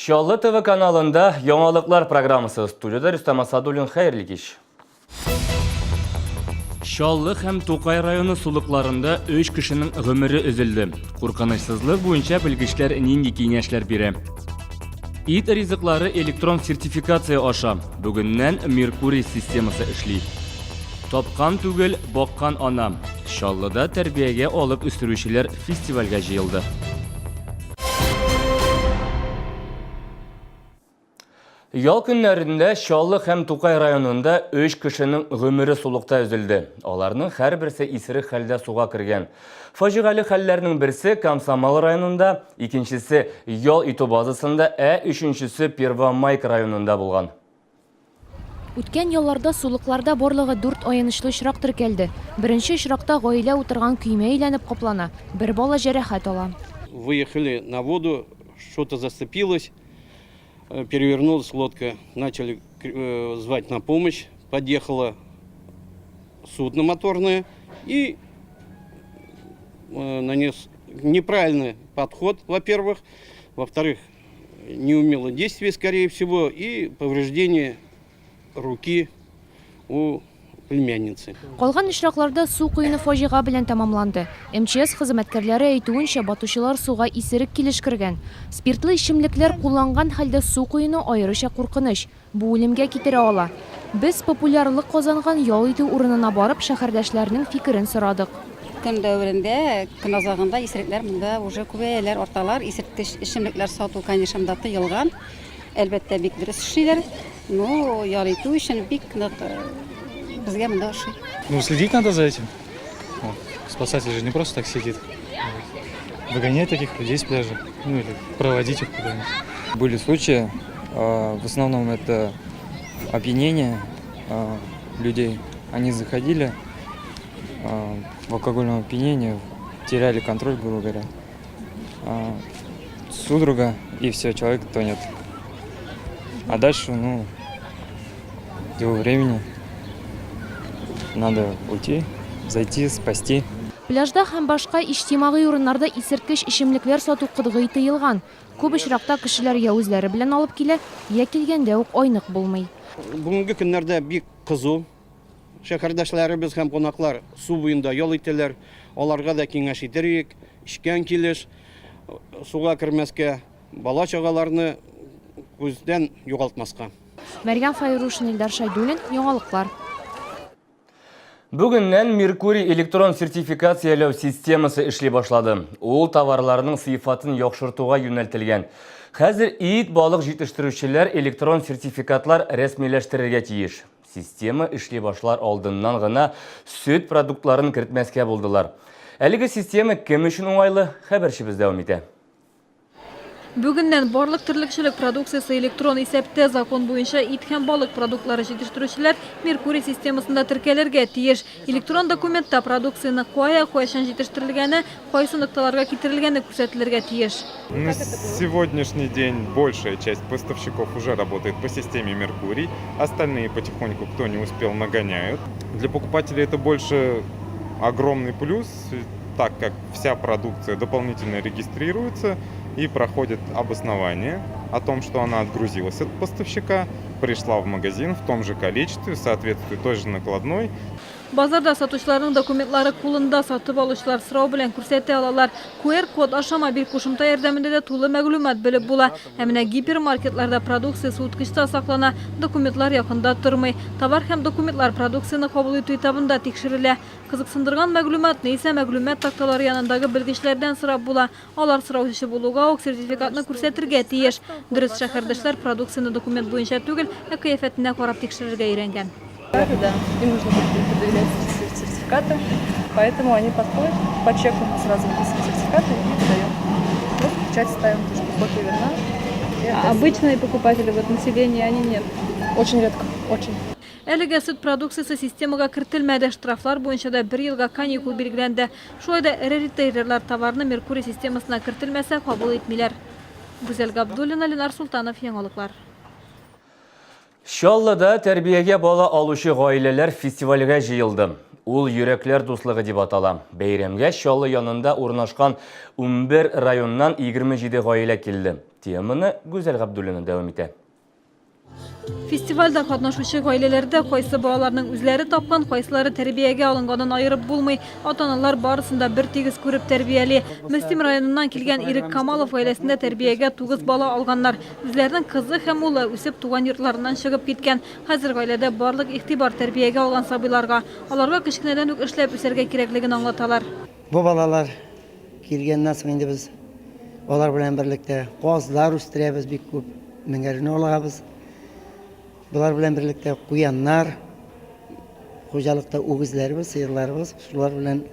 Şallı TV kanalında Yoğalıklar programısı stüdyoda Rüstem Asadulin, hayırlı kеш. Şallı hem Toqay rayonu suluqlarında 3 kişinin ömürü üzüldü. Qurqanışsızlık boyunca bilgiçler nindi kengashlar biri. İt rizıqları elektron sertifikasiya aşa. Bugündən Merkuriy sistemasi işleydi. Topqan tugul, boqqan anam. Şallıda terbiyege alıp üstürüşçüler festivalga jıyıldı. Yol günlerinde Şallı hem Toqay rayonunda 3 kişinin ömürü suluqta üzüldü. Onlarning her birisi isiri halde suğa kirgen. Faciali hallerinin birisi Komsomol rayonunda, ikincisi yol itu bazasında, üçüncüsü Первомайск rayonunda bulgan. Үткен yollarda сулыкларда борлыгы 4 аянычлы очрак теркәлде. Беренче очракта гаилә утырган көймә әйләнеп каплана. Бер бала җәрәхәт ала. Выехали на воду, что-то зацепилось, перевернулась лодка, начали звать на помощь, подъехало судно моторное и нанес неправильный подход, во-первых, во-вторых, неумелое действие, скорее всего, и повреждение руки у племянницы. Калган очракларда су куены фаҗига белән тәмамланды. МЧС хезмәткәрләре әйтүенчә, батучылар суга исерек килеш кергән. Спиртлы эчемлекләр кулланган хәлдә су куены аеруча куркыныч. Бу үлемгә китерә ала. Без популярлык казанган ял итү урынына барып, шәһәрдәшләрнең фикерен сорадык. Көн дәверендә, көн азагында исерекләр монда уже күбәяләр, арталар, исерткеч эчемлекләр сату, конечно, монда тыелган. Әлбәттә, бик дөрес эшлиләр. Но ял итү өчен бик нык безгә монда ошый. Ну, следить надо за этим. Вот. Спасатель же не просто так сидит. Выгонять таких людей с пляжа. Ну, или проводить их куда-нибудь. Были случаи, в основном это опьянение людей. Они заходили в алкогольном опьянении, теряли контроль, грубо говоря. Судорога, и все, человек тонет. А дальше, дело времени. Надо уйти, зайти, спасти. Пляжда һәм башка иҗтимагый урыннарда исерткеч эчемлекләр сату кыдгый тыелган. Күп очракта кешеләр я үзләре белән алып килә, я килгәндә үк айнык булмый. Бүгенге көннәрдә бик кызу. Шәһәрдәшләребез һәм кунаклар су буенда ял итәләр. Аларга да киңәш итәрик, ишкән килеш, суга кермәскә, бала чагаларны күздән югалтмаска. Мәргән Файрушин, Илдар Шайдуллин, Яңалыклар. Бүгіннен Меркурий электрон сертификациялау системасы эшли башлады. Ул товарларының сыйфатын яхшыртуга юнәлтелгән. Хәзер ит балық җитештерүчеләр электрон сертификатлар рәсмиләштерергә тиеш. Система эшли башлар алдыннан гына сөт продуктларын кертмәскә булдылар. Әлеге система кем өчен уңайлы, хәбәрчебез дәвам итә. Бүгіннән барлык терлікшілік продукциясы электрон исәптә закон буенча ит һәм балык продуктлары җитештерүчеләр Меркурий системасында теркәлергә тиеш. Электрон документта продукцияны кайчан җитештерелгәне, кайсы нокталарга китерелгәне күрсәтелергә тиеш. На сегодняшний день большая часть поставщиков уже работает по системе Меркурий, остальные потихоньку, кто не успел, нагоняют. Для покупателей это больше огромный плюс, так как вся продукция дополнительно регистрируется и проходит обоснование о том, что она отгрузилась от поставщика, пришла в магазин в том же количестве, соответствует той же накладной. Базарда сатучыларның документлары кулында, сатып алучылар сорау белән күрсәтә алалар. QR-код ашама бир кушымта ярдәмендә дә тулы мәгълүмат белеп була. Ә менә гипермаркетларда продукция суыткычта саклана, документлар якында тормый. Товар һәм документлар продукцияны кабул итү этабында тикшерелә. Кызыксындырган мәгълүматны исә мәгълүмат такталары янындагы белгечләрдән сорап була. Алар сораучы булуга ук сертификатны күрсәтергә тиеш. Дөрес, шәһәрдәшләр продукцияны документ буенча түгел, ә кыяфәтенә карап тикшерергә өйрәнгән. Да, им нужно предъявлять сертификаты, поэтому они подходят, по чеку сразу выписываем сертификаты и выдаем. Вот печать ставим, то, что копия верна. Обычные покупатели, вот население, они нет. Очень редко, очень. Әлеге сөт продукциясы системага кертелмәде, штрафлар буенча да 1 елга каникул билгеләнде. Шулай да эре ритейлерлар товарны Меркурий системасына кертелмәсә кабул итмиләр. Гүзәл Габдуллина, Ленар Султанов, Яңалыклар. Шаллыда тәрбиеге бала алучы гаиләләр фестивальгә җыелды. Ул йөрәкләр дуслыгы дип атала. Бәйрәмгә Чаллы янында урнашкан 11 районнан 27 гаилә килде. Теманы Гүзәл Габдуллина дәвам итә. Фестивальда катнашучы гаиләләрдә кайсы балаларның үзләре тапкан, кайсылары тәрбиягә алынганын айырып булмый. Ата-аналар барысында бер тигез күреп тәрбияли. Мөслим районыннан килгән Ирек Камалов гаиләсендә тәрбиягә 9 бала алганнар. Үзләренең кызы һәм улы үсеп туган йортларыннан чыгып киткән. Хәзер гаиләдә барлык игътибар тәрбиягә алган сабыйларга. Аларга кечкенәдән үк эшләп үсәргә кирәклеген аңлаталар. Бу балалар килгәннән соң инде без алар белән берлектә казлар үстерәбез бик күп. Меңгәрне алагабыз. Булар белән берлектә куяннар, хуҗалыкта үгезләрбез, сыерларбыз, шулар белән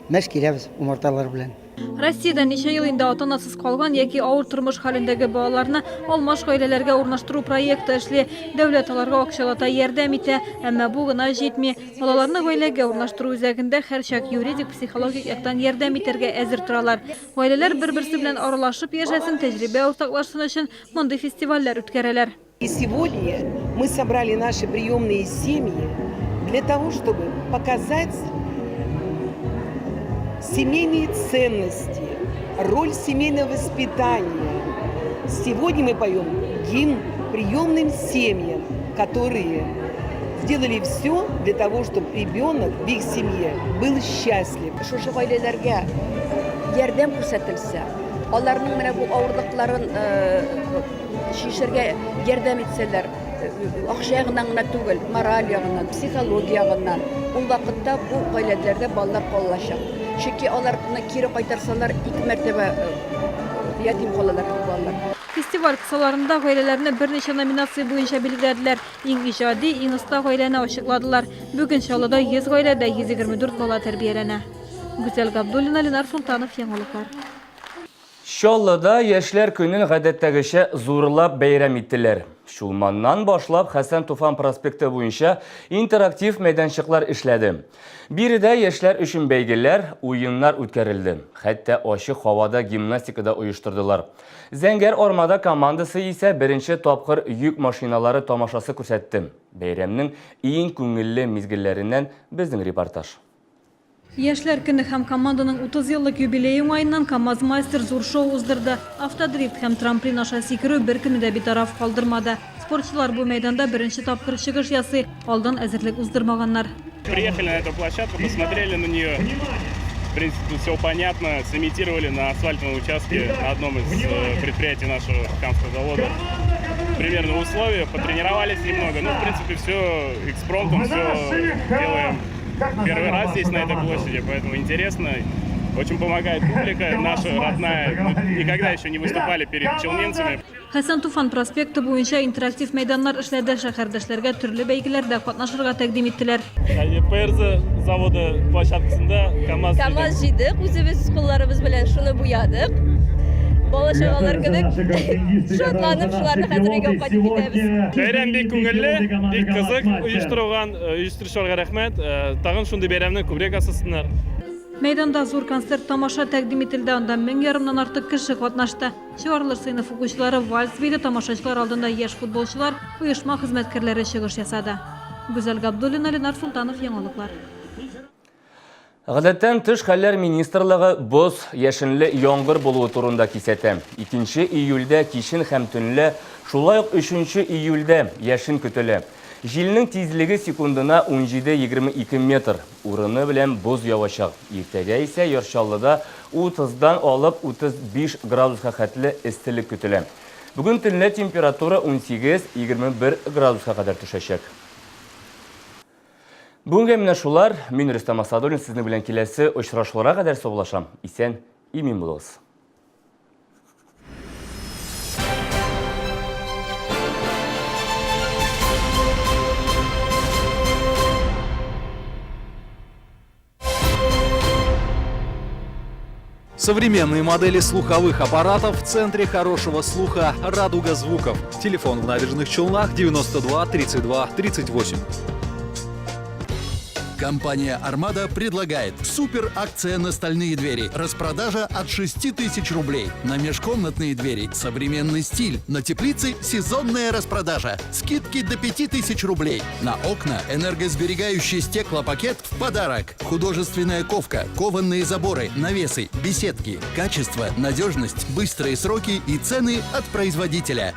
мәшкиләбез, умарталар белән. Россиядә ничә ел инде ата-анасыз калган яки авыр тормыш хәлендәге балаларны алмаш гаиләләргә урнаштыру проекты эшли. Дәүләт аларга акчалата ярдәм итә, әмма бу гына җитми. Балаларны гаиләгә урнаштыру үзәгендә һәрчак юридик, психологик яктан ярдәм итәргә әзер торалар. Гаиләләр бер-берсе белән аралашып яшәсен, тәҗрибә уртаклашсын өчен мондый фестивальләр үткәрәләр. И сегодня мы собрали наши приемные семьи для того, чтобы показать семейные ценности, роль семейного воспитания. Сегодня мы поем гимн приемным семьям, которые сделали все для того, чтобы ребенок в их семье был счастлив. Шушы гаиләләргә ярдәм күрсәтелсә, аларның менә бу авырлыкларын шишергә ярдәм итсәләр, акча ягыннан гына түгел, мораль ягыннан, психология ягыннан, ул вакытта бу гаиләләрдә балалар калачак. Чөнки аларны кире кайтарсалар, 2 мәртәбә ятим калалар балалар. Фестиваль кысаларында гаиләләрне берничә номинация буенча билгеләделәр. Иң иҗади, иң оста гаиләне ачыкладылар. Бүген Чаллыда 100 гаиләдә 124 бала тәрбияләнә. Гүзәл Габдуллина, Ленар Султанов, Яңалыклар. Чаллыда яшьләр көнен гадәттәгечә зурлап бәйрәм иттеләр. Шулманнан башлап Хәсән Туфан проспекты буенча интерактив мәйданчыклар эшләде. Биредә яшьләр өчен бәйгеләр, уеннар үткәрелде. Хәтта ачык һавада гимнастикада оештырдылар. Зәңгәр Армада командасы исә беренче тапкыр йөк машиналары тамашасы күрсәтте. Бәйрәмнең иң күңелле мизгелләреннән безнең репортаж. Яшьләр көне һәм команданың 30 еллык юбилей уңаеннан КамАЗ Мастер зур шоу уздырды. Автодрифт һәм трамплин аша сикерү бер көнне дә битараф калдырмады. Спортчылар бу мәйданда беренче тапкыр чыгыш ясый, алдан әзерлек уздырмаганнар. Приехали на эту площадку, посмотрели на нее. В принципе, все понятно. Сымитировали на асфальтовом участке на одном из предприятий нашего Камского завода. Примерно условия, потренировались немного. Ну, в принципе, все экспромтом, все делаем. Первый раз здесь, на этой площади, поэтому интересно. Очень помогает публика, наша родная. Мы никогда еще не выступали перед челнинцами. Хәсән Туфан проспекты буенча интерактив мәйданнар эшләде, шәһәрдәшләргә төрле бәйгеләрдә катнашырга тәкъдим иттеләр. ПРЗ заводы площадкасында КамАЗ җыйдык, үзебез кулларыбыз белән шуны буядык. Бала-чагалар кебек шатланып шуларны хәтергә кайтып китәбез. Бәйрәм бик күңелле, бик кызык оештыручыларга рәхмәт. Тагын шундый бәйрәмне күбрәк асысыннар. Мәйданда зур концерт тамаша тәкъдим ителде, анда 1500-нан артык кеше катнашты. Чыгарылыш сыйныф укучылары вальс бейде, тамашачылар алдында яшь футболчылар, оешма хезмәткәрләре чыгыш ясады. Гүзәл Габдуллина, Ленар Султанов, Яңалыклар. Гадәттән тыш хәлләр министрлыгы боз яшенле яңгыр булуы турында кисәтә. 2 июльдә кичен һәм төнлә, шулай ук 3 июльдә яшен көтелә. Җилнең тизлеге секундына 17-22 метр. Урыны белән боз явачак. Иртәгә исә Чаллыда 30-дан алып 35 градуска хәтле эсселек көтелә. Бүген төнлә температура 18-21 градуска кадәр төшәчәк. Бүгенге менә шулар. Мин Рөстәм Асадуллин, сезнең белән киләсе очрашуларга кадәр саулашам. Исән, имин булыгыз. Современные модели слуховых аппаратов в центре хорошего слуха «Радуга звуков». Телефон в Набережных Челнах 92 32 38. Компания «Армада» предлагает супер акция на стальные двери. Распродажа от 6000 рублей. На межкомнатные двери современный стиль. На теплицы сезонная распродажа. Скидки до 5000 рублей. На окна энергосберегающий стеклопакет в подарок. Художественная ковка, кованые заборы, навесы, беседки. Качество, надежность, быстрые сроки и цены от производителя.